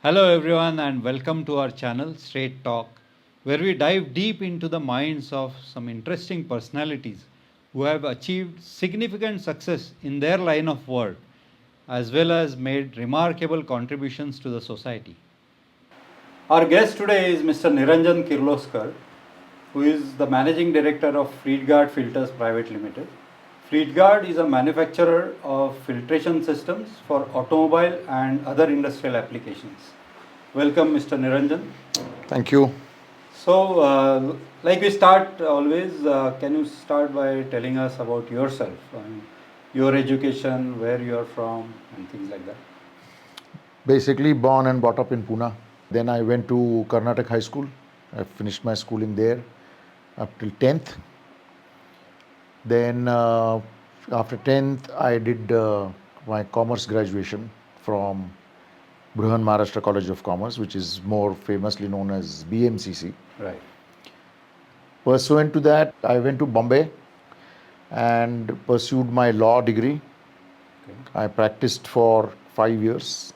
Hello, everyone, and welcome to our channel Straight Talk, where we dive deep into the minds of some interesting personalities who have achieved significant success in their line of work, as well as made remarkable contributions to the society. Our guest today is Mr. Niranjan Kirloskar, who is the Managing Director of Fleetguard Filters Private Limited. Fleetguard is a manufacturer of filtration systems for automobile and other industrial applications. Welcome, Mr. Niranjan. Thank you. So, like we start always, can you start by telling us about yourself, your education, where you are from, and things like that? Basically born and brought up in Pune. Then I went to Karnataka High School. I finished my schooling there up till 10th. Then after 10th, I did my commerce graduation from Bruhan Maharashtra College of Commerce, which is more famously known as BMCC. Right. Pursuant to that, I went to Bombay and pursued my law degree. Okay. I practiced for 5 years.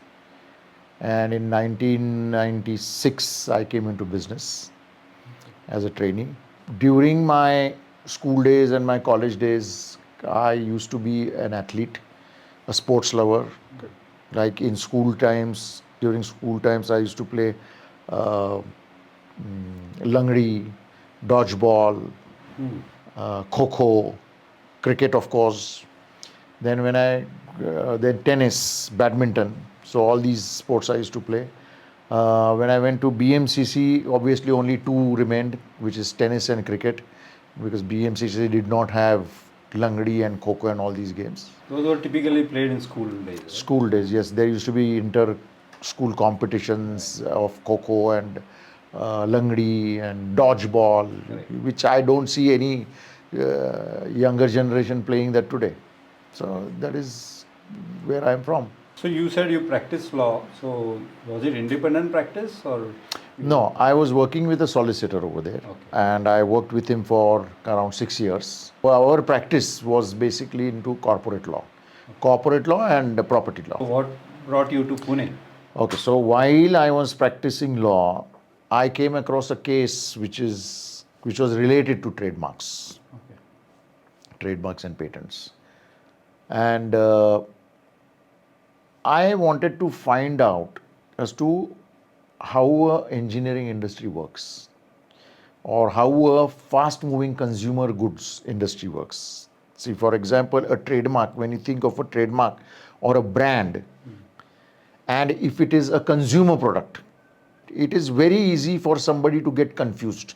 And in 1996, I came into business as a trainee. During my school days and my college days, I used to be an athlete, a sports lover. Good. Like in school times, during school times, I used to play langdi, dodgeball, kho-kho, cricket, of course. Then then tennis, badminton. So all these sports I used to play. When I went to BMCC, obviously only two remained, which is tennis and cricket, because BMCC did not have langdi and kho-kho and all these games. Those were typically played in school days. Right? School days, yes. There used to be inter-school competitions of kho-kho and langdi and dodgeball, Right. which I don't see any younger generation playing that today. So that is where I am from. So, you said you practiced law. So, was it independent practice or? No, I was working with a solicitor over there, Okay. and I worked with him for around 6 years. Our practice was basically into corporate law and property So, law. what brought you to Pune? Okay, so while I was practicing law, I came across a case which was related to trademarks, Okay. trademarks and patents, and I wanted to find out as to how a engineering industry works, or how a fast-moving consumer goods industry works. See, for example, a trademark, when you think of a trademark or a brand, and if it is a consumer product, it is very easy for somebody to get confused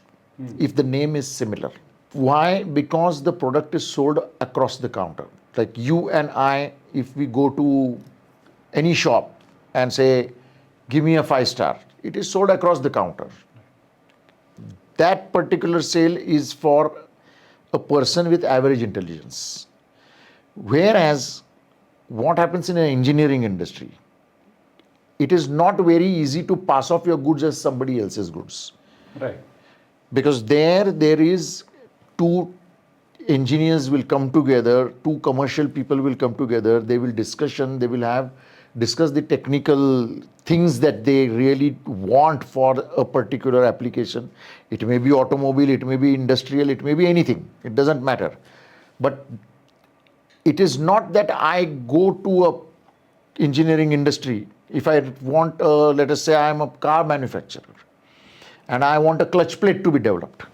if the name is similar. Why? Because the product is sold across the counter. Like you and I, if we go to any shop and say, give me a 5-star, it is sold across the counter. That particular sale is for a person with average intelligence. Whereas what happens in an engineering industry, it is not very easy to pass off your goods as somebody else's goods. Right. Because there is two engineers will come together, two commercial people will come together, they will discuss the technical things that they really want for a particular application. It may be automobile, it may be industrial, it may be anything. It doesn't matter. But it is not that I go to a engineering industry. If I want, let us say I am a car manufacturer and I want a clutch plate to be developed.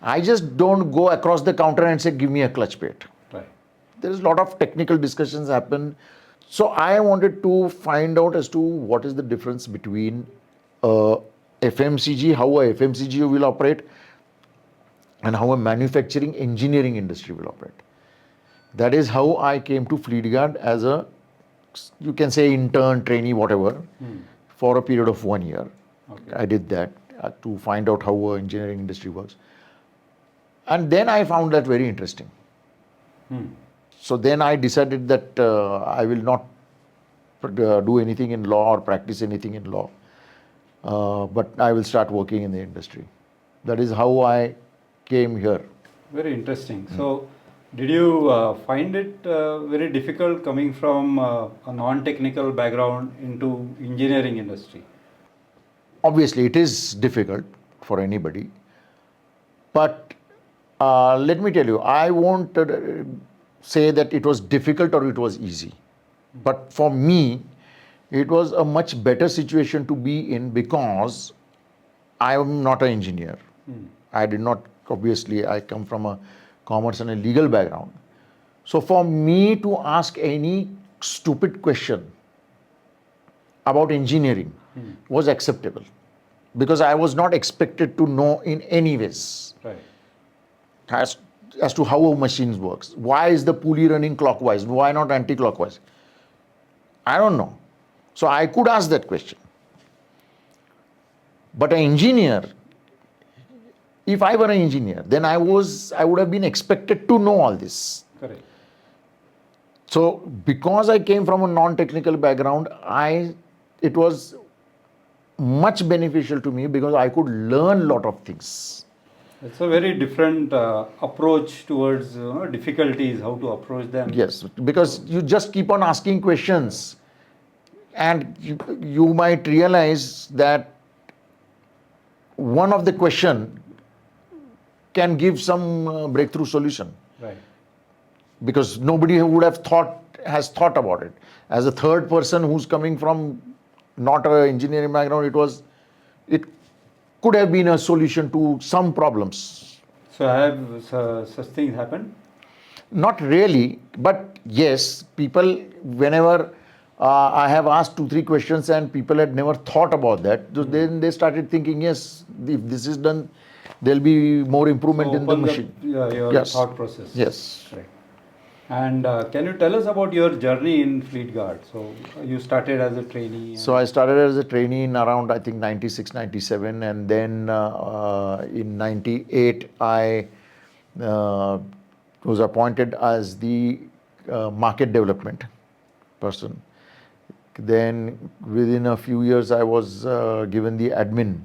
I just don't go across the counter and say, give me a clutch plate. Right. There is a lot of technical discussions happen. So I wanted to find out as to what is the difference between FMCG, how a FMCG will operate, and how a manufacturing engineering industry will operate. That is how I came to Fleetguard as a, you can say, intern, trainee, whatever, for a period of 1 year. Okay. I did that to find out how a engineering industry works. And then I found that very interesting. So then I decided that I will not do anything in law or practice anything in law, but I will start working in the industry. That is how I came here. Very interesting. So, did you find it very difficult coming from a non-technical background into engineering industry? Obviously, it is difficult for anybody, but let me tell you, I won't say that it was difficult or it was easy. But for me, it was a much better situation to be in because I am not an engineer. I did not, obviously, I come from a commerce and a legal background. So for me to ask any stupid question about engineering was acceptable because I was not expected to know in any ways Right. as, as to how a machine works. Why is the pulley running clockwise? Why not anti-clockwise? I don't know. So I could ask that question. But an engineer, if I were an engineer, then I would have been expected to know all this. Correct. So because I came from a non-technical background, it was much beneficial to me because I could learn a lot of things. It's a very different approach towards difficulties, how to approach them. Yes, because you just keep on asking questions and you might realize that one of the question can give some breakthrough solution. Right. Because nobody has thought about it. As a third person who's coming from not an engineering background, it could have been a solution to some problems. So have such things happened? Not really, but yes, people, whenever I have asked 2-3 questions and people had never thought about that, so then they started thinking, yes, if this is done, there'll be more improvement in the machine. Your Yes. thought process. Yes. Right. And can you tell us about your journey in Fleetguard? So you started as a trainee. So I started as a trainee in around, I think, 96, 97, and then in 98 I was appointed as the market development person. Then within a few years I was given the admin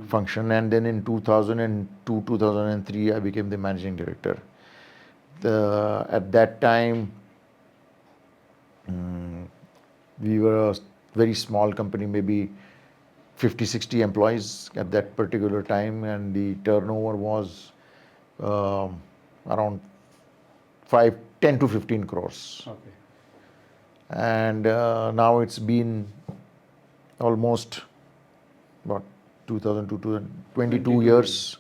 function, and then in 2002, 2003 I became the managing director. At that time, we were a very small company, maybe 50-60 employees at that particular time, and the turnover was around 10 to 15 crores. Okay. And now it's been almost about 2002, 22 years.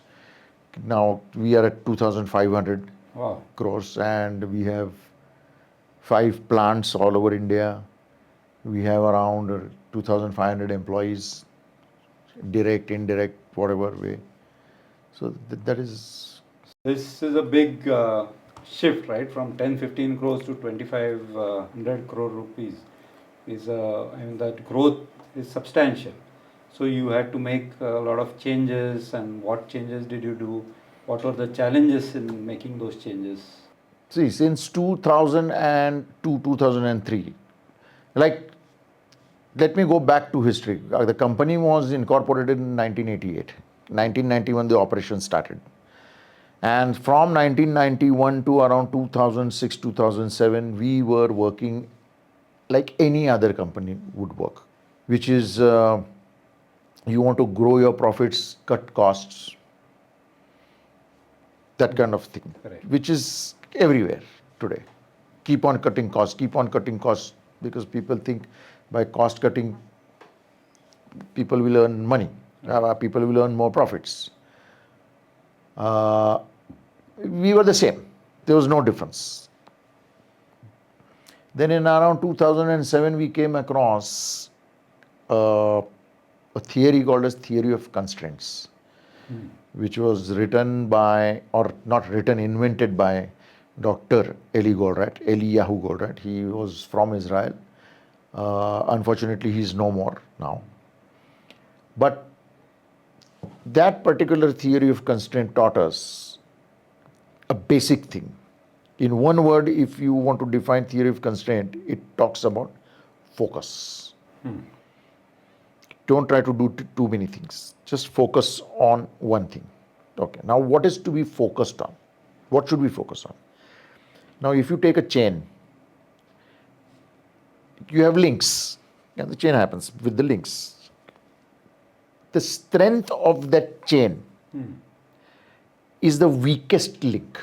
Now we are at 2,500 Wow. crores, and we have 5 plants all over India. We have around 2,500 employees, direct, indirect, whatever way. So that is. This is a big shift, right? From 10-15 crores to 2,500 crore rupees. That growth is substantial. So you had to make a lot of changes, and what changes did you do? What were the challenges in making those changes? See, since 2002, 2003, like, let me go back to history. The company was incorporated in 1988. 1991, the operation started. And from 1991 to around 2006, 2007, we were working like any other company would work, which is you want to grow your profits, cut costs, that kind of thing, Correct. which is everywhere today. Keep on cutting costs, because people think by cost cutting, people will earn money, people will earn more profits. We were the same. There was no difference. Then in around 2007, we came across a theory called as theory of constraints, which was written by, or not written, invented by Dr. Eliyahu Goldratt. He was from Israel. Unfortunately, he's no more now. But that particular theory of constraint taught us a basic thing. In one word, if you want to define theory of constraint, it talks about focus. Don't try to do too many things. Just focus on one thing. Okay. Now, what is to be focused on? What should we focus on? Now, if you take a chain, you have links, and the chain happens with the links. the strength of that chain is the weakest link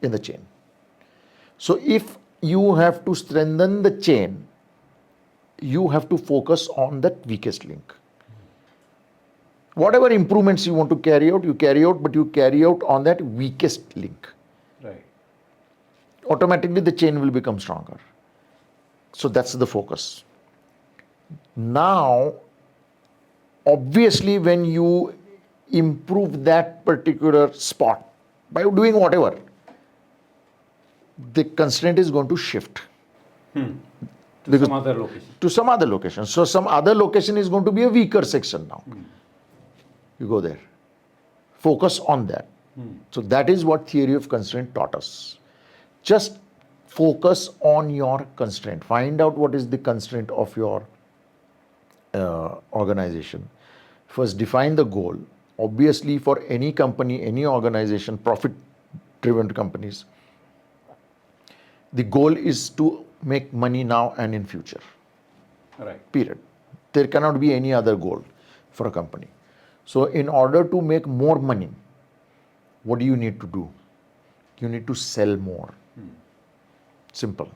in the chain. So if you have to strengthen the chain, you have to focus on that weakest link. Whatever improvements you want to carry out, but you carry out on that weakest link. Right. Automatically the chain will become stronger. So that's the focus. Now, obviously, when you improve that particular spot by doing whatever, the constraint is going to shift To some other location. to some other location. So some other location is going to be a weaker section now. You go there. Focus on that. So that is what theory of constraint taught us. Just focus on your constraint. Find out what is the constraint of your organization. First, define the goal. Obviously, for any company, any organization, profit-driven companies, the goal is to make money now and in future. Right. Period. There cannot be any other goal for a company. So in order to make more money, what do you need to do? You need to sell more. Simple.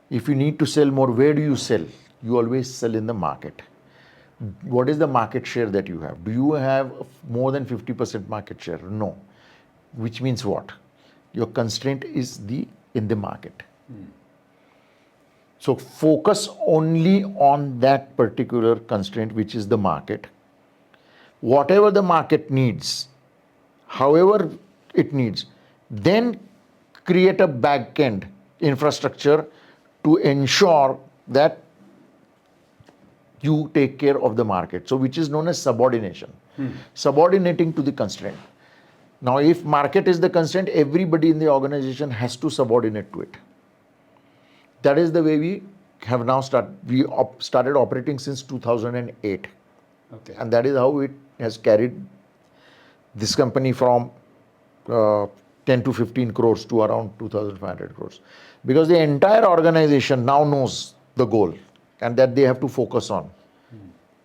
If you need to sell more, where do you sell? You always sell in the market. What is the market share that you have? Do you have more than 50% market share? No. Which means what? Your constraint is in the market. So focus only on that particular constraint, which is the market. Whatever the market needs, however it needs, then create a back-end infrastructure to ensure that you take care of the market. So which is known as subordination. Subordinating to the constraint. Now if market is the constraint, everybody in the organization has to subordinate to it. That is the way we have now started operating since 2008. Okay. And that is how it has carried this company from 10 to 15 crores to around 2,500 crores. Because the entire organization now knows the goal and that they have to focus on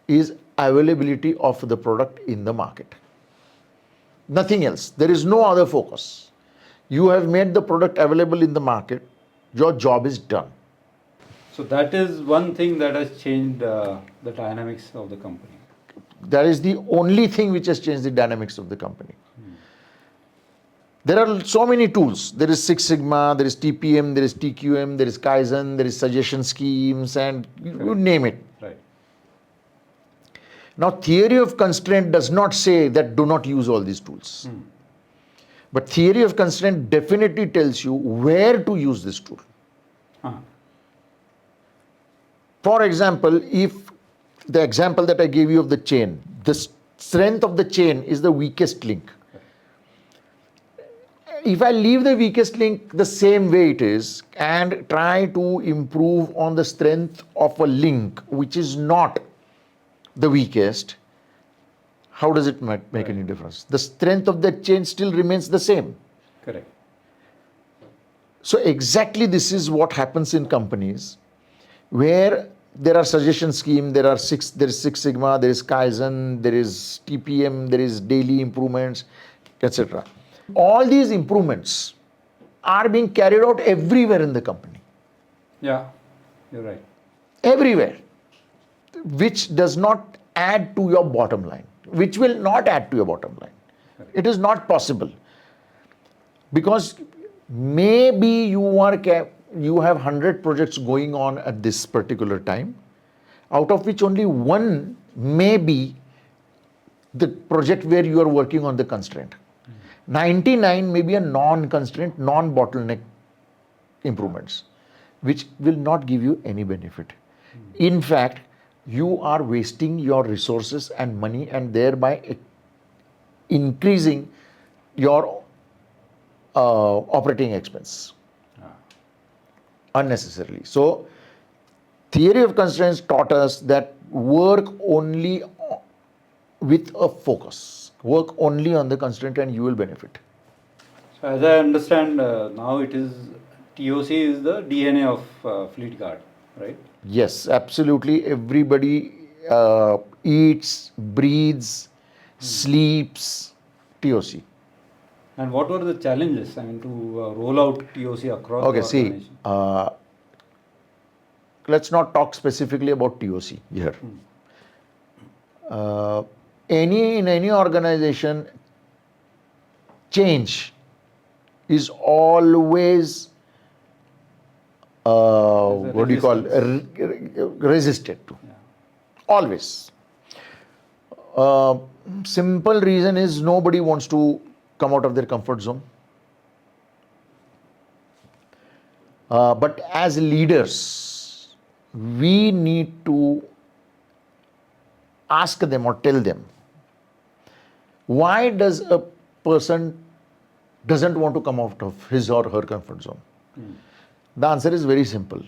is availability of the product in the market. Nothing else. There is no other focus. You have made the product available in the market. Your job is done. So that is one thing that has changed the dynamics of the company. That is the only thing which has changed the dynamics of the company. There are so many tools. There is Six Sigma, there is TPM, there is TQM, there is Kaizen, there is suggestion schemes, and you name it. Right. Now, theory of constraint does not say that do not use all these tools. But theory of constraint definitely tells you where to use this tool. For example, if the example that I gave you of the chain, the strength of the chain is the weakest link. If I leave the weakest link the same way it is and try to improve on the strength of a link which is not the weakest, how does it make any difference? The strength of that chain still remains the same. Correct. So exactly this is what happens in companies where there are suggestion scheme, there is Six Sigma, there is Kaizen, there is TPM, there is daily improvements, etc. All these improvements are being carried out everywhere in the company. Yeah, you're right. Everywhere. Which does not add to your bottom line. Which will not add to your bottom line. Correct. It is not possible. Because maybe you have 100 projects going on at this particular time, out of which only one may be the project where you are working on the constraint. 99 may be a non-constraint, non-bottleneck improvements, which will not give you any benefit. In fact, you are wasting your resources and money and thereby increasing your operating expense unnecessarily. So, theory of constraints taught us that work only with a focus. Work only on the constraint and you will benefit. So as I understand, now it is TOC is the DNA of Fleetguard, right? Yes, absolutely. Everybody eats, breathes, sleeps TOC. And what were the challenges, I mean, to roll out TOC across Okay, the see, organization? let's not talk specifically about TOC here. In any organization, change is always There's a what do you call resisted to. Yeah. Always. Simple reason is nobody wants to come out of their comfort zone. But as leaders, we need to ask them or tell them, why does a person doesn't want to come out of his or her comfort zone? The answer is very simple.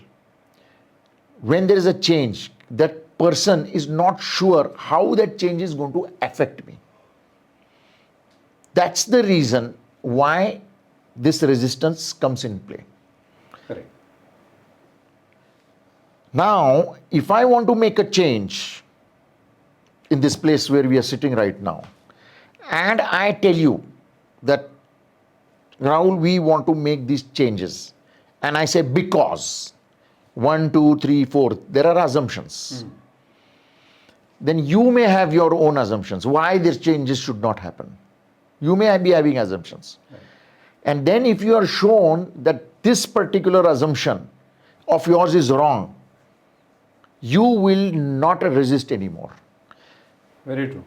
When there is a change, that person is not sure how that change is going to affect me. That's the reason why this resistance comes in play. Correct. Now, if I want to make a change in this place where we are sitting right now, and I tell you that, Rahul, we want to make these changes, and I say because 1, 2, 3, 4, there are assumptions. Then you may have your own assumptions why these changes should not happen. You may be having assumptions. Right. And then if you are shown that this particular assumption of yours is wrong, you will not resist anymore. Very true.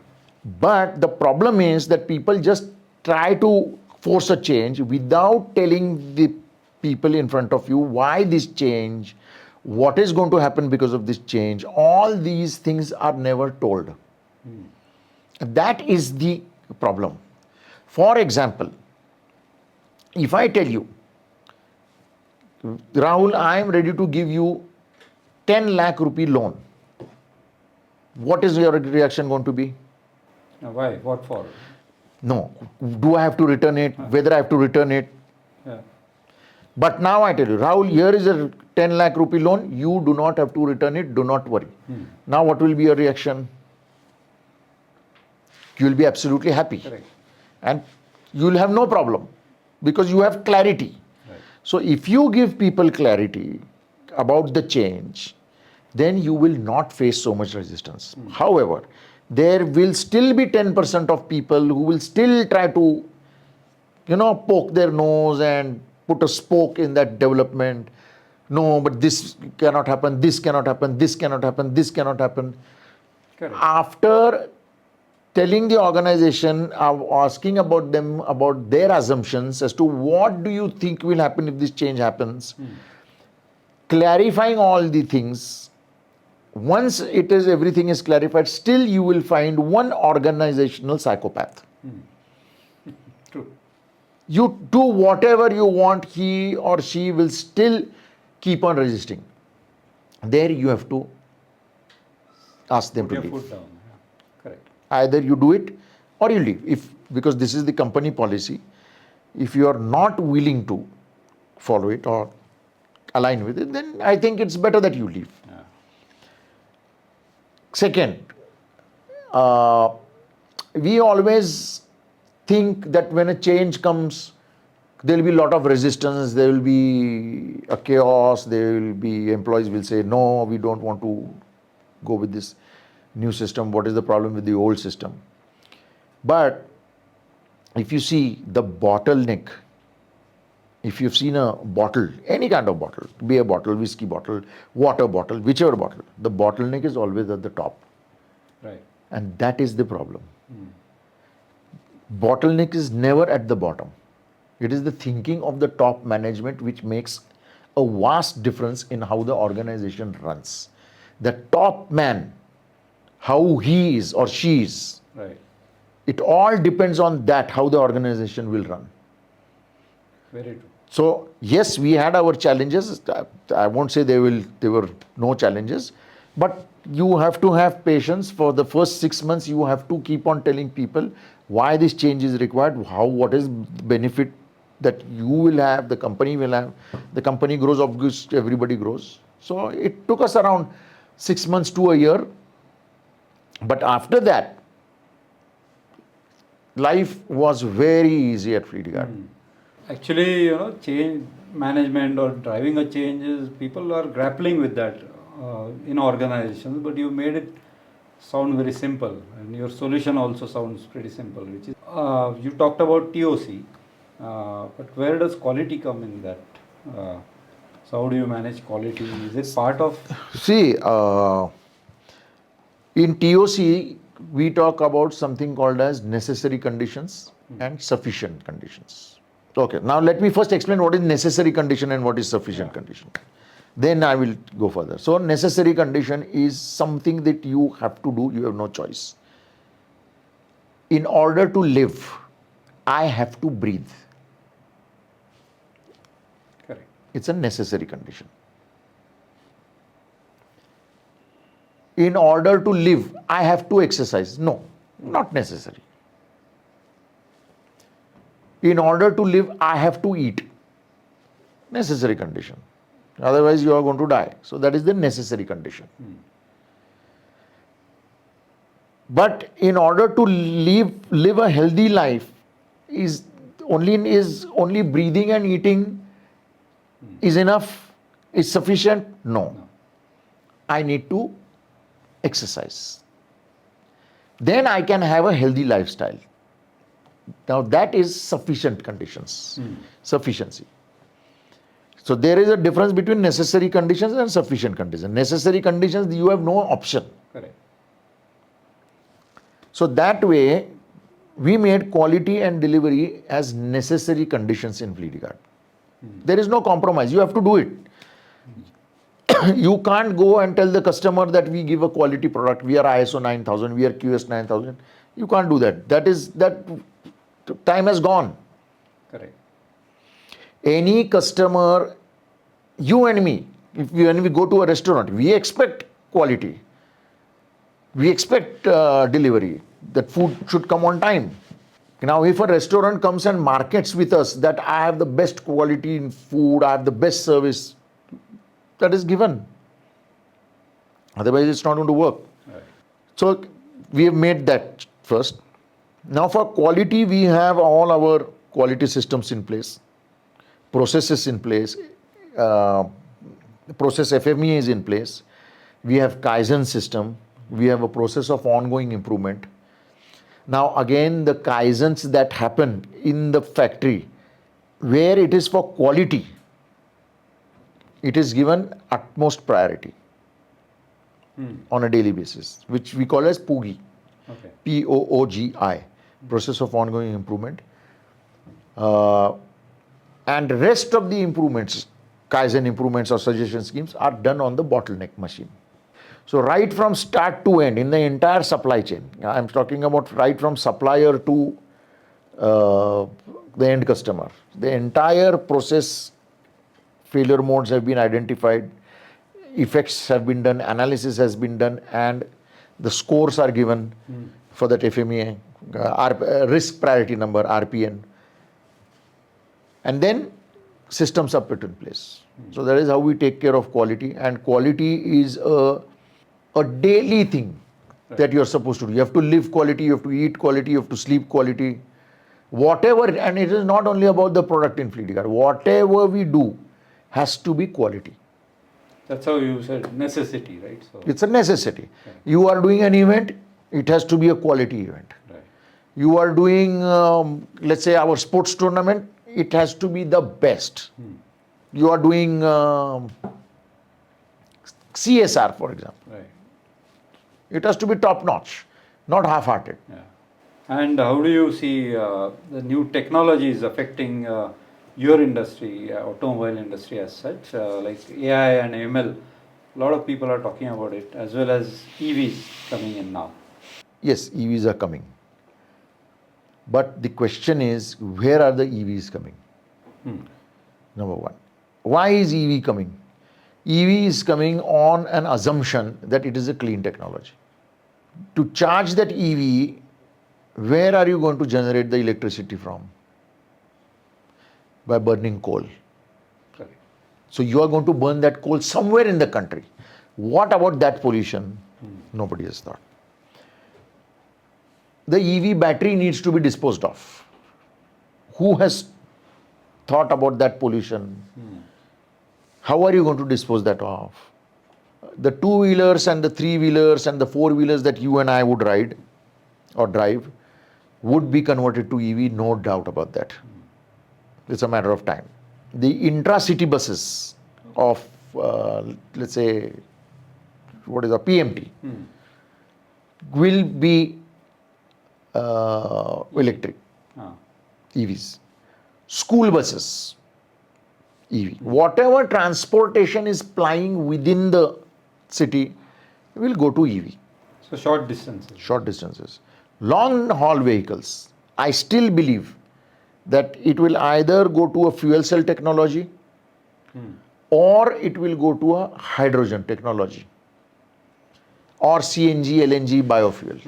But the problem is that people just try to force a change without telling the people in front of you why this change, what is going to happen because of this change. All these things are never told. That is the problem. For example, if I tell you, Rahul, I am ready to give you 10 lakh rupee loan, what is your reaction going to be? Now, why? What for? No. Do I have to return it? Whether I have to return it? Yeah. But now I tell you, Rahul, here is a 10 lakh rupee loan. You do not have to return it. Do not worry. Now what will be your reaction? You will be absolutely happy. Correct. And you will have no problem because you have clarity. Right. So if you give people clarity about the change, then you will not face so much resistance. However, there will still be 10% of people who will still try to, poke their nose and put a spoke in that development. No, but this cannot happen, this cannot happen, this cannot happen, this cannot happen. Correct. After telling the organization, asking about them, about their assumptions as to what do you think will happen if this change happens, clarifying all the things. Once everything is clarified, still you will find one organizational psychopath. True. You do whatever you want, he or she will still keep on resisting. There you have to ask them Put to your leave. foot down. Yeah. Correct. Either you do it or you leave. Because this is the company policy. If you are not willing to follow it or align with it, then I think it's better that you leave. Yeah. Second, we always think that when a change comes, there will be a lot of resistance, there will be a chaos, there will be employees will say, no, we don't want to go with this new system. What is the problem with the old system? But if you see the bottleneck, if you've seen a bottle, any kind of bottle, beer bottle, whiskey bottle, water bottle, whichever bottle, the bottleneck is always at the top. Right. And that is the problem. Bottleneck is never at the bottom. It is the thinking of the top management which makes a vast difference in how the organization runs. The top man, how he is or she is, Right. it all depends on that, how the organization will run. Very true. So yes, we had our challenges. I won't say there were no challenges, but you have to have patience. For the first 6 months, you have to keep on telling people why this change is required, what is the benefit that you will have, the company will have. The company grows, obviously everybody grows. So it took us around 6 months to a year. But after that, life was very easy at Fleetguard. Actually, change management or driving a change is people are grappling with that in organizations, but you made it sound very simple, and your solution also sounds pretty simple. Which is you talked about TOC, but where does quality come in that? So how do you manage quality? Is it part of? See, in TOC, we talk about something called as necessary conditions and sufficient conditions. Okay, now let me first explain what is necessary condition and what is sufficient condition. Then I will go further. So, necessary condition is something that you have to do, you have no choice. In order to live, I have to breathe. Correct. It's a necessary condition. In order to live, I have to exercise. No, not necessary. In order to live, I have to eat. Necessary condition. Otherwise, you are going to die. So, that is the necessary condition. But in order to live a healthy life, is only breathing and eating is enough? Is sufficient? No. I need to exercise. Then I can have a healthy lifestyle. Now that is sufficient conditions, sufficiency. So there is a difference between necessary conditions and sufficient conditions. Necessary conditions, you have no option. Correct. So that way, we made quality and delivery as necessary conditions in Fleetguard. There is no compromise. You have to do it. You can't go and tell the customer that we give a quality product. We are ISO 9000. We are QS 9000. You can't do that. That time has gone. Correct. Any customer, you and me, when we go to a restaurant, we expect quality. We expect delivery. That food should come on time. Now, if a restaurant comes and markets with us that I have the best quality in food, I have the best service, that is given. Otherwise, it's not going to work. Right. So, we have made that first. Now, for quality, we have all our quality systems in place, processes in place, process FME is in place. We have Kaizen system. We have a process of ongoing improvement. Now, again, the Kaizens that happen in the factory, where it is for quality, it is given utmost priority on a daily basis, which we call as POOGI. Okay. POOGI, process of ongoing improvement. And rest of the improvements, Kaizen improvements or suggestion schemes, are done on the bottleneck machine. So right from start to end, in the entire supply chain, I'm talking about right from supplier to the end customer, the entire process failure modes have been identified, effects have been done, analysis has been done, and the scores are given for that FMEA, risk priority number, RPN. And then systems are put in place. So that is how we take care of quality, and quality is a daily thing that you are supposed to do. You have to live quality, you have to eat quality, you have to sleep quality. Whatever, and it is not only about the product in Fleetguard, whatever we do has to be quality. That's how you said necessity, right? So It's a necessity. Right. You are doing an event, it has to be a quality event. Right. You are doing, let's say, our sports tournament, it has to be the best. You are doing CSR, for example. Right. It has to be top notch, not half-hearted. Yeah. And how do you see the new technologies affecting your industry, automobile industry as such, like AI and ML? A lot of people are talking about it, as well as EVs coming in now. Yes, EVs are coming. But the question is, where are the EVs coming? Number one. Why is EV coming? EV is coming on an assumption that it is a clean technology. To charge that EV, where are you going to generate the electricity from? By burning coal. Correct. So you are going to burn that coal somewhere in the country. What about that pollution? Nobody has thought. the EV battery needs to be disposed of. Who has thought about that pollution? How are you going to dispose that off? The two-wheelers and the three-wheelers and the four-wheelers that you and I would ride or drive would be converted to EV, no doubt about that. It's a matter of time. The intra-city buses of, let's say, what is a PMT, will be electric, EVs. School buses, EV. Whatever transportation is plying within the city will go to EV. So short distances. Short distances. Long haul vehicles, I still believe that it will either go to a fuel cell technology or it will go to a hydrogen technology or CNG, LNG, biofuel.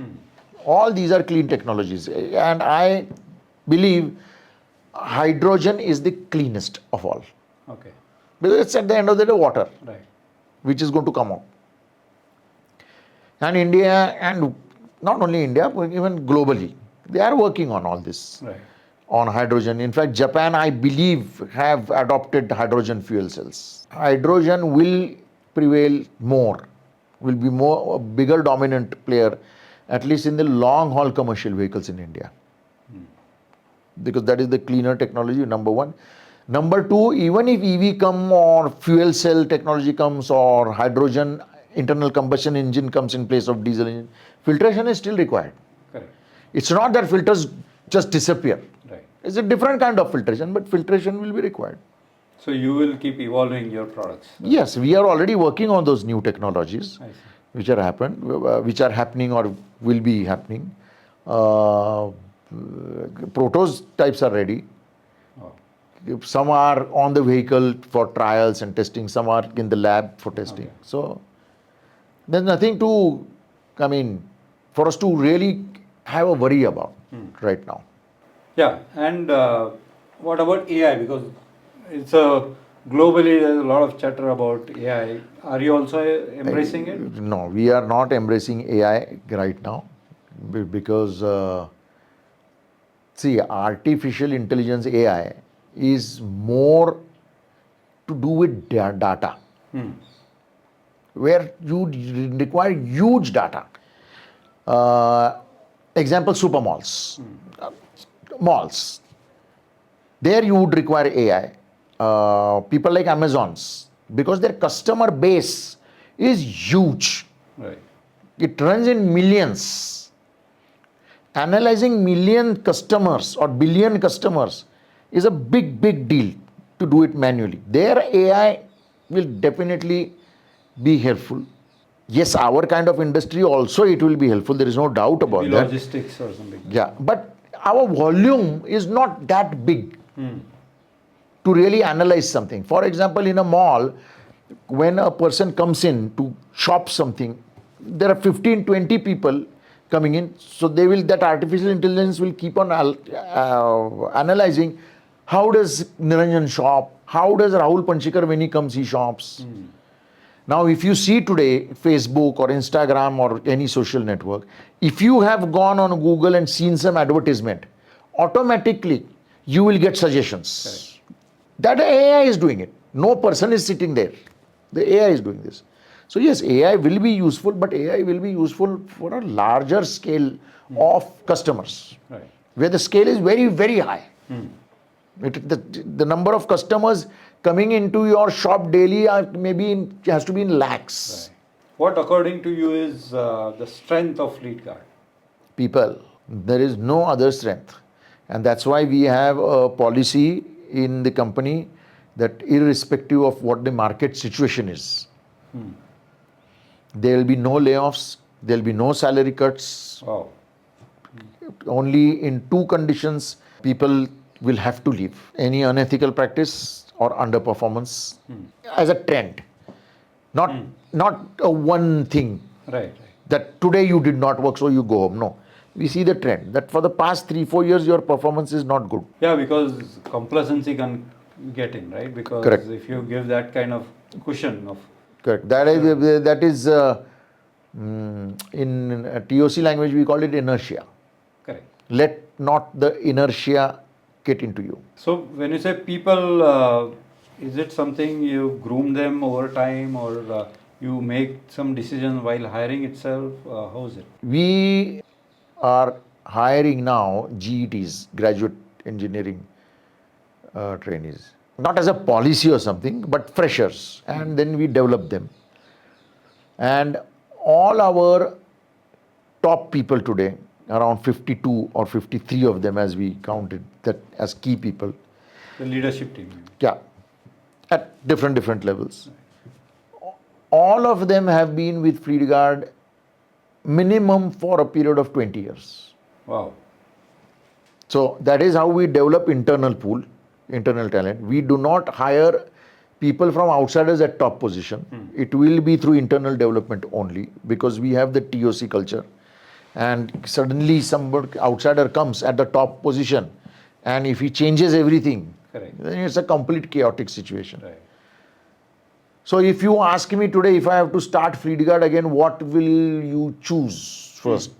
All these are clean technologies, and I believe hydrogen is the cleanest of all. Okay. Because it's at the end of the day water, Right. which is going to come out. And India, and not only India, but even globally, they are working on all this, Right. on hydrogen. In fact, Japan, I believe, have adopted hydrogen fuel cells. Hydrogen will prevail more, will be more a bigger dominant player, at least in the long haul commercial vehicles in India. Because that is the cleaner technology, number one. Number two, even if EV come or fuel cell technology comes or hydrogen internal combustion engine comes in place of diesel engine, filtration is still required. Correct. It's not that filters just disappear. Right. It's a different kind of filtration, but filtration will be required. So you will keep evolving your products. Yes, we are already working on those new technologies, I see. which are happening or will be happening. Prototypes are ready. Oh. Some are on the vehicle for trials and testing. Some are in the lab for testing. Okay. So there's nothing to, for us to really have a worry about right now. Yeah, and what about AI? Because it's globally there's a lot of chatter about AI. Are you also embracing it? No, we are not embracing AI right now because, see, artificial intelligence AI is more to do with data, where you require huge data. Example, super malls. Malls. There you would require AI. People like Amazons, because their customer base is huge. Right. It runs in millions. Analyzing million customers or billion customers is a big deal to do it manually. Their AI will definitely be helpful. Yes, our kind of industry also it will be helpful. There is no doubt about Maybe that. logistics or something. Yeah, but our volume is not that big to really analyze something. For example, in a mall, when a person comes in to shop something, there are 15, 20 people coming in. So that artificial intelligence will keep on analyzing how does Niranjan shop, how does Rahul Panchikar when he comes, he shops. Now, if you see today Facebook or Instagram or any social network, if you have gone on Google and seen some advertisement, automatically you will get suggestions. That AI is doing it. No person is sitting there. The AI is doing this. So yes, AI will be useful, but AI will be useful for a larger scale of customers, Right. where the scale is very high. The number of customers coming into your shop daily has to be in lakhs. Right. What, according to you, is the strength of Fleetguard? People. There is no other strength. And that's why we have a policy in the company that irrespective of what the market situation is, there will be no layoffs, there will be no salary cuts. Wow. Only in two conditions people will have to leave: any unethical practice or underperformance as a trend. Not a one thing Right. that today you did not work so you go home. No. We see the trend that for the past 3-4 years your performance is not good. Yeah, because complacency can get in, right? Because Correct. if you give that kind of cushion of Correct. That is in TOC language we call it inertia. Let not the inertia get into you. So when you say people, is it something you groom them over time, or you make some decisions while hiring itself? How is it? We are hiring now GETs, graduate engineering trainees, not as a policy or something, but freshers, and then we develop them. And all our top people today, around 52 or 53 of them, as we counted that as key people, The leadership team. yeah, at different levels. All of them have been with Fleetguard minimum for a period of 20 years. Wow. So that is how we develop internal pool, internal talent. We do not hire people from outsiders at top position. It will be through internal development only, because we have the TOC culture. And suddenly some outsider comes at the top position, and if he changes everything, Correct. then it's a complete chaotic situation. Right. So if you ask me today, if I have to start Fleetguard again, what will you choose first?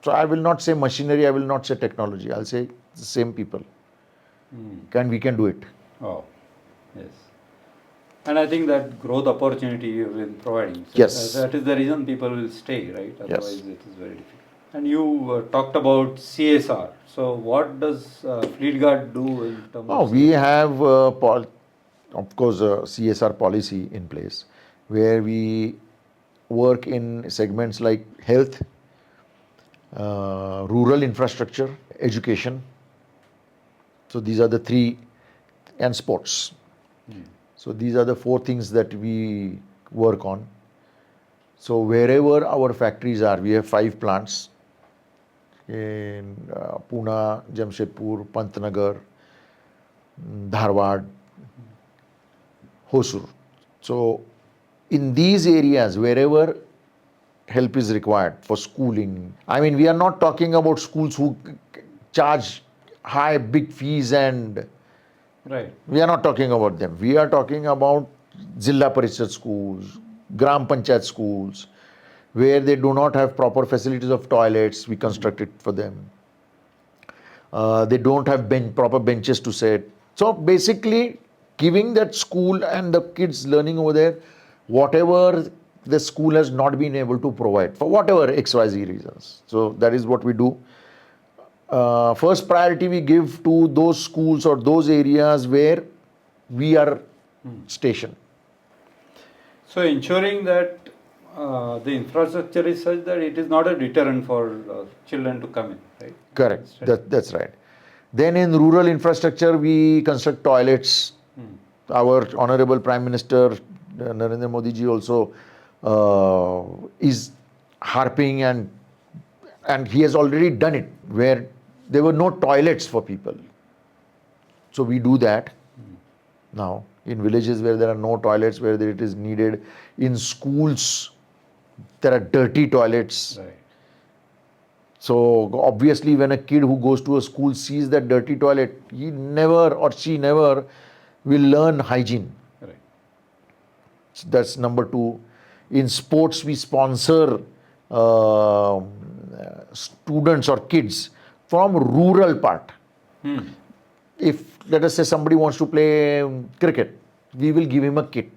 So I will not say machinery, I will not say technology. I'll say the same people. We can do it. Oh, yes. And I think that growth opportunity you've been providing. So Yes. That is the reason people will stay, right? Otherwise, it is very difficult. And you talked about CSR. So what does Fleetguard do in terms Oh, of we CSR? have, of course, a CSR policy in place where we work in segments like health, rural infrastructure, education. So these are the three, and sports. So these are the four things that we work on. So wherever our factories are, we have 5 plants in Pune, Jamshedpur, Pantnagar, Dharwad, Hosur. So in these areas, wherever help is required for schooling, I mean, we are not talking about schools who charge high, big fees, and Right. we are not talking about them. We are talking about Zilla Parishad schools, Gram Panchayat schools, where they do not have proper facilities of toilets. We construct it for them. They don't have proper benches to sit. So basically, giving that school and the kids learning over there whatever the school has not been able to provide for whatever XYZ reasons. So that is what we do. First priority we give to those schools or those areas where we are stationed. So ensuring that the infrastructure is such that it is not a deterrent for children to come in, right? Correct. That's right. Then in rural infrastructure, we construct toilets. Our Honorable Prime Minister Narendra Modi ji also is harping, and he has already done it where there were no toilets for people. So we do that now in villages where there are no toilets, where it is needed. In schools, there are dirty toilets. Right. So obviously, when a kid who goes to a school sees that dirty toilet, he never or she never will learn hygiene. Right. So that's number 2. In sports, we sponsor students or kids from rural part. If, let us say, somebody wants to play cricket, we will give him a kit,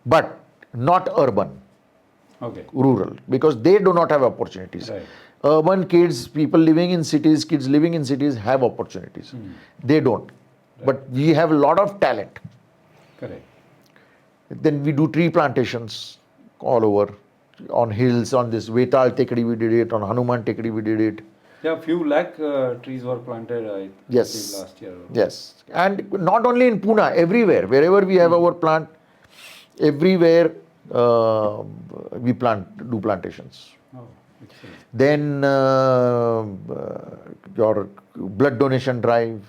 but not urban. Okay. Rural, because they do not have opportunities. Right. Urban kids, people living in cities, kids living in cities have opportunities. They don't. But we have a lot of talent. Correct. Then we do tree plantations all over, on hills, on this Vetal Tekadi we did it, on Hanuman Tekadi we did it. Yeah, few lakh trees were planted, I Yes. think, last year. Yes. And not only in Pune, everywhere, wherever we have our plant, everywhere we do plantations. Oh, excellent. Then your blood donation drive,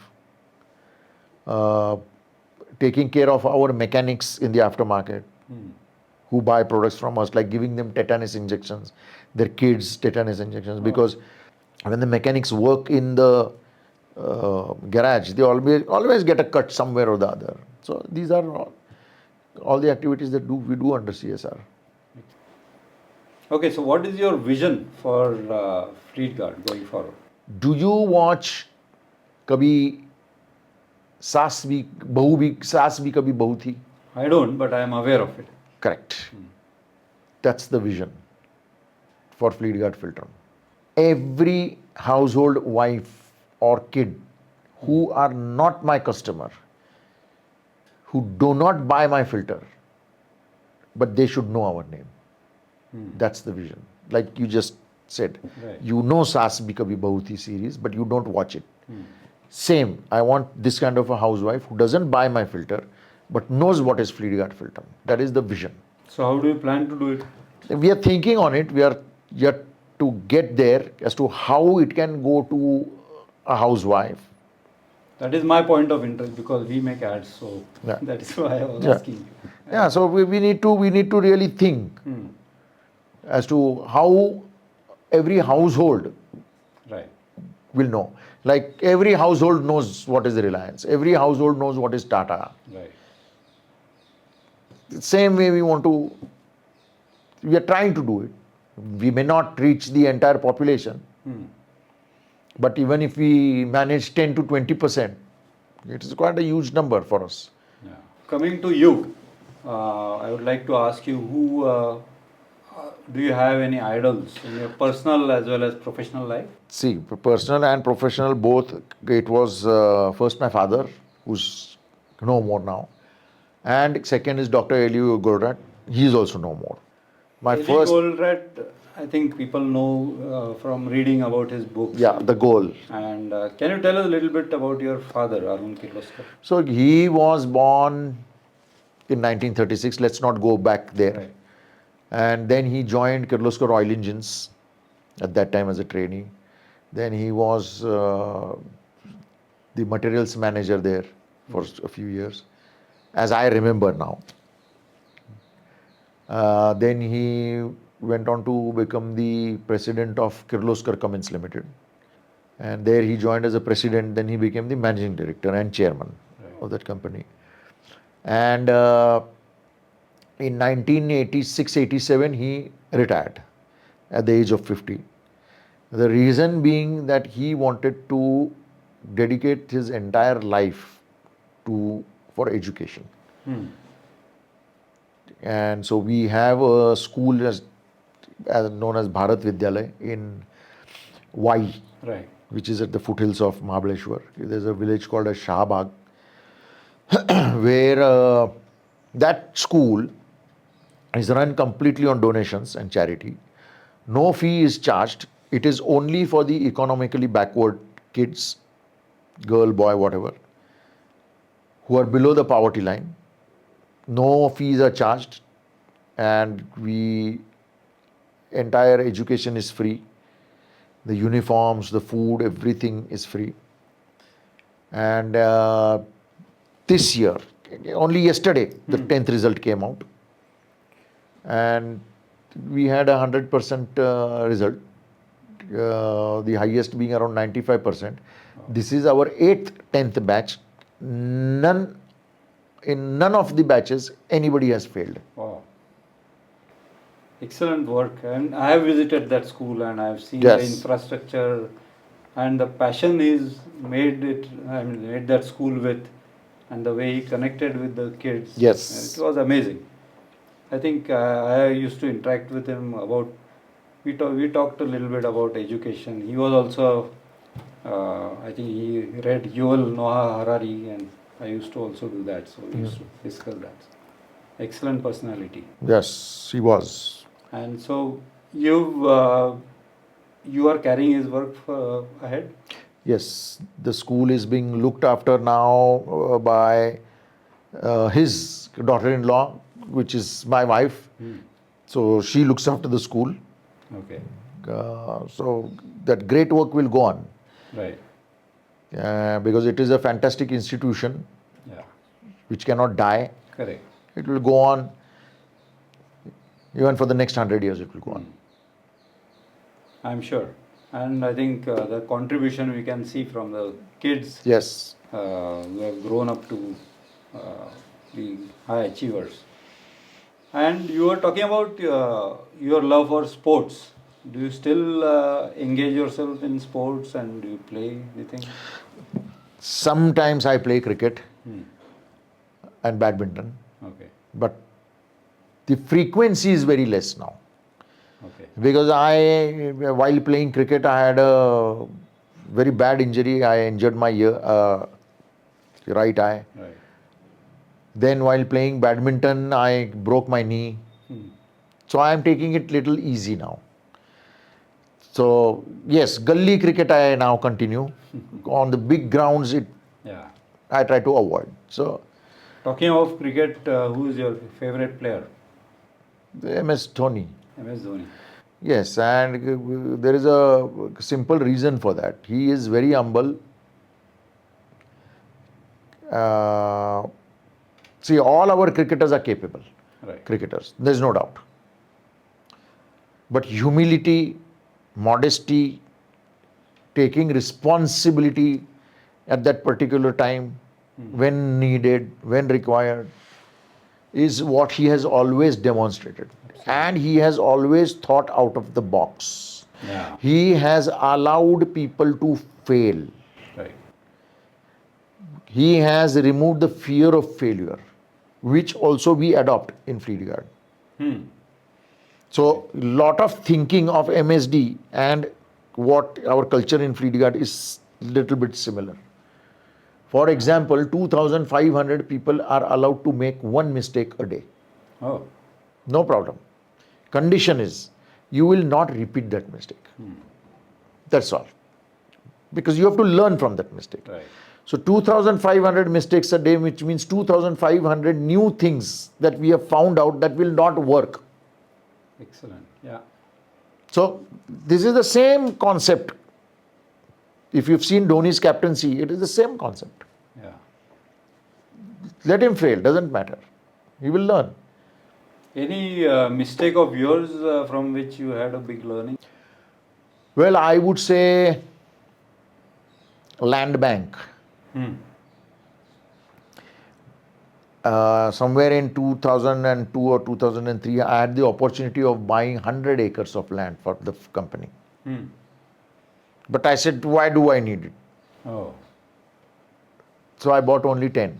taking care of our mechanics in the aftermarket who buy products from us, like giving them tetanus injections, their kids tetanus injections, because when the mechanics work in the garage, they always get a cut somewhere or the other. So these are all the activities that we do under CSR. Okay, so what is your vision for Fleetguard going forward? Do you watch कभी सास भी कभी बहू थी? I don't, but I am aware of it. Correct. That's the vision for Fleetguard filter. Every household wife or kid who are not my customer, who do not buy my filter, but they should know our name. That's the vision. Like you just said, Right. you know Saas Bhi Kabhi Bahu Thi series, but you don't watch it. Same, I want this kind of a housewife who doesn't buy my filter, but knows what is Fleetguard filter. That is the vision. So how do you plan to do it? We are thinking on it. We are yet to get there as to how it can go to a housewife. That is my point of interest because we make ads, so Yeah. that is why I was Yeah. asking you. Yeah, so we need to really think as to how every household Right. will know. Like every household knows what is Reliance. Every household knows what is Tata. Right. Same way we are trying to do it. We may not reach the entire population, but even if we manage 10 to 20%, it is quite a huge number for us. Yeah. Coming to you, I would like to ask you who do you have any idols in your personal as well as professional life? See, personal and professional both. It was first my father, who's no more now, and second is Dr. Eliu Goldratt. He is also no more. My Eli first, Goldratt, I think people know from reading about his books. yeah, the goal. And can you tell us a little bit about your father, Niranjan Kirloskar? So he was born in 1936. Let's not go back there. Right. And then he joined Kirloskar Oil Engines at that time as a trainee. Then he was the materials manager there for a few years, as I remember now. Then he went on to become the president of Kirloskar Cummins Limited. And there he joined as a president. Then he became the managing director and chairman of that company. And in 1986-87, he retired at the age of 50. The reason being that he wanted to dedicate his entire life for education. And so we have a school as known as Bharat Vidyalay in Y, Right. which is at the foothills of Mahabaleshwar. There's a village called as Shahbag, where that school is run completely on donations and charity. No fee is charged. It is only for the economically backward kids, girl, boy, whatever, who are below the poverty line. No fees are charged, and entire education is free. The uniforms, the food, everything is free. And this year, only yesterday, the 10th result came out, and we had 100% result. The highest being around 95%. This is our 8th, 10th batch. In none of the batches, anybody has failed. Wow. Excellent work. And I have visited that school and I have seen Yes. the infrastructure and the passion is made that school with, and the way he connected with the kids. Yes. It was amazing. I think I used to interact with him about, we talked a little bit about education. He was also, I think he read Yuval Noah Harari, and I used to also do that. So we used to discuss that. Excellent personality. Yes, he was. And so you are carrying his work ahead? Yes, the school is being looked after now by his daughter-in-law, which is my wife. So she looks after the school. Okay. So that great work will go on. Right. Because it is a fantastic institution Yeah. which cannot die. Correct. It will go on even for the next 100 years. It will go on. I'm sure. And I think the contribution we can see from the kids Yes. who have grown up to be high achievers. And you were talking about your love for sports. Do you still engage yourself in sports and do you play anything? Sometimes I play cricket Hmm. and badminton, Okay. but the frequency is very less now. Okay. Because while playing cricket, I had a very bad injury. I injured my right eye. Right. Then while playing badminton, I broke my knee. Hmm. So I am taking it little easy now. So yes, gully cricket I now continue. On the big grounds, Yeah. I try to avoid. So Talking of cricket, who is your favorite player? the MS Dhoni. MS Dhoni. Yes, and there is a simple reason for that. He is very humble. See, all our cricketers are capable Right. cricketers. There's no doubt. But humility, modesty, taking responsibility at that particular time, when needed, when required, is what he has always demonstrated. And he has always thought out of the box. Yeah. He has allowed people to fail. Right. He has removed the fear of failure, which also we adopt in Fleetguard. Hmm. So, lot of thinking of MSD and what our culture in Fleetguard is little bit similar. For example, 2,500 people are allowed to make one mistake a day. Oh. No problem. Condition is you will not repeat that mistake. That's all. Because you have to learn from that mistake. Right. So 2,500 mistakes a day, which means 2,500 new things that we have found out that will not work. Excellent. Yeah. So this is the same concept. If you've seen Dhoni's captaincy, it is the same concept. Yeah. Let him fail, doesn't matter. He will learn. Any mistake of yours from which you had a big learning? Well, I would say land bank. Hmm. Somewhere in 2002 or 2003, I had the opportunity of buying 100 acres of land for the company. Hmm. But I said, why do I need it? Oh. So I bought only 10.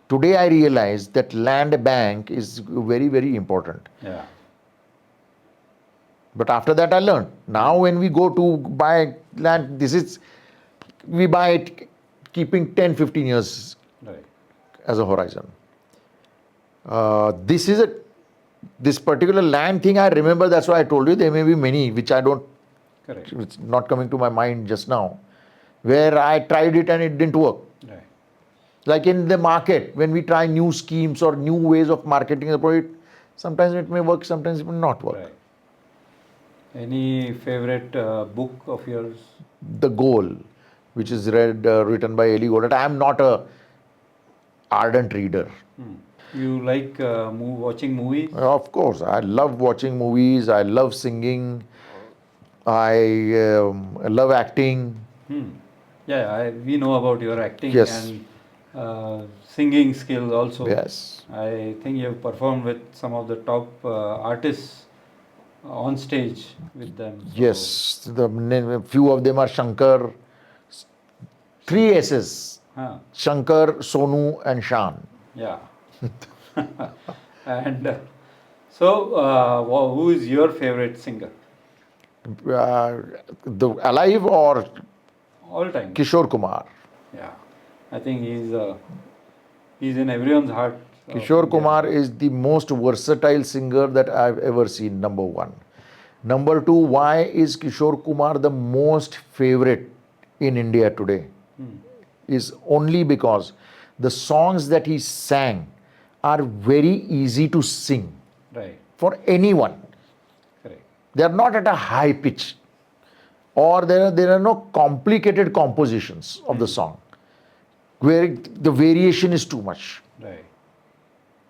Today I realize that land bank is very, very important. Yeah. But after that I learned. Now when we go to buy land, we buy it keeping 10, 15 years Right. as a horizon. This particular land thing I remember, that's why I told you there may be many which Correct. it's not coming to my mind just now, where I tried it and it didn't work. Right. Like in the market, when we try new schemes or new ways of marketing the product, sometimes it may work, sometimes it will not work. Right. Any favorite book of yours? The Goal, which is written by Eli Goddard. I am not a ardent reader. You like watching movies? Of course, I love watching movies. I love singing. I love acting. Yeah, we know about your acting Yes. and singing skills also. Yes. I think you have performed with some of the top artists on stage with them. So- Yes. Few of them are Shankar. 3 S's. Huh. Shankar, Sonu, and Shan. Yeah. And who is your favorite singer? The alive or All time. Kishore Kumar. Yeah. I think he's in everyone's heart. of Kishore India. Kumar is the most versatile singer that I've ever seen, number one. Number two, why is Kishore Kumar the most favorite in India today? Is only because the songs that he sang are very easy to sing Right. for anyone. Correct. They are not at a high pitch, or there are no complicated compositions of the song where the variation is too much. Right.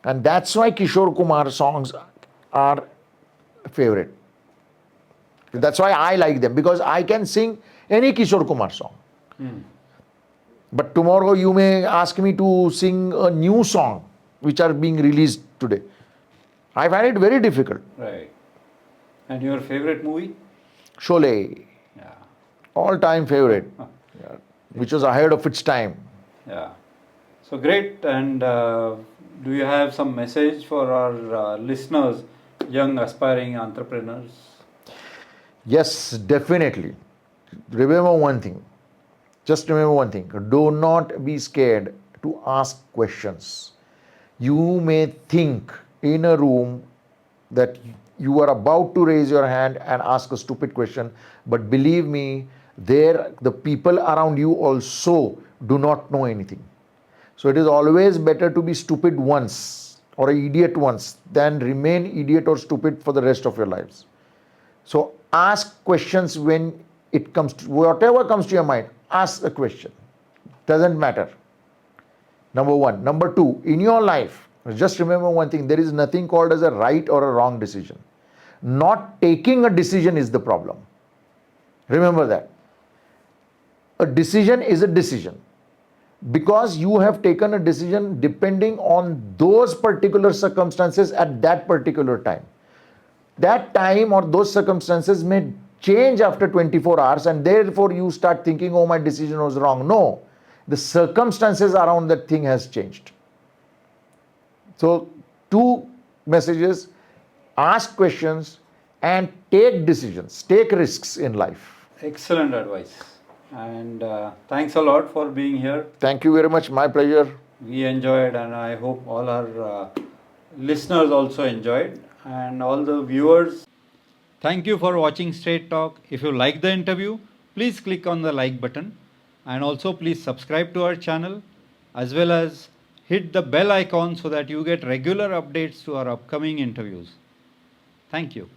And that's why Kishore Kumar songs are favorite. That's why I like them, because I can sing any Kishore Kumar song. But tomorrow you may ask me to sing a new song which are being released today. I find it very difficult. Right. And your favorite movie? Sholay, Yeah. all-time favorite, yeah, which was ahead of its time. Yeah. So great. And do you have some message for our listeners, young aspiring entrepreneurs? Yes, definitely. Remember one thing. Just remember one thing. Do not be scared to ask questions. You may think in a room that you are about to raise your hand and ask a stupid question, but believe me, there the people around you also do not know anything. So it is always better to be stupid once or an idiot once than remain idiot or stupid for the rest of your lives. So ask questions when it comes to whatever comes to your mind. Ask a question. Doesn't matter. Number one. Number two, in your life, just remember one thing, there is nothing called as a right or a wrong decision. Not taking a decision is the problem. Remember that. A decision is a decision because you have taken a decision depending on those particular circumstances at that particular time. That time or those circumstances may change after 24 hours and therefore you start thinking, oh, my decision was wrong. No, the circumstances around that thing has changed. So two messages: ask questions and take decisions, take risks in life. Excellent advice. And thanks a lot for being here. Thank you very much. My pleasure. We enjoyed, and I hope all our listeners also enjoyed, and all the viewers. Thank you for watching Straight Talk. If you like the interview, please click on the like button, and also please subscribe to our channel, as well as hit the bell icon so that you get regular updates to our upcoming interviews. Thank you.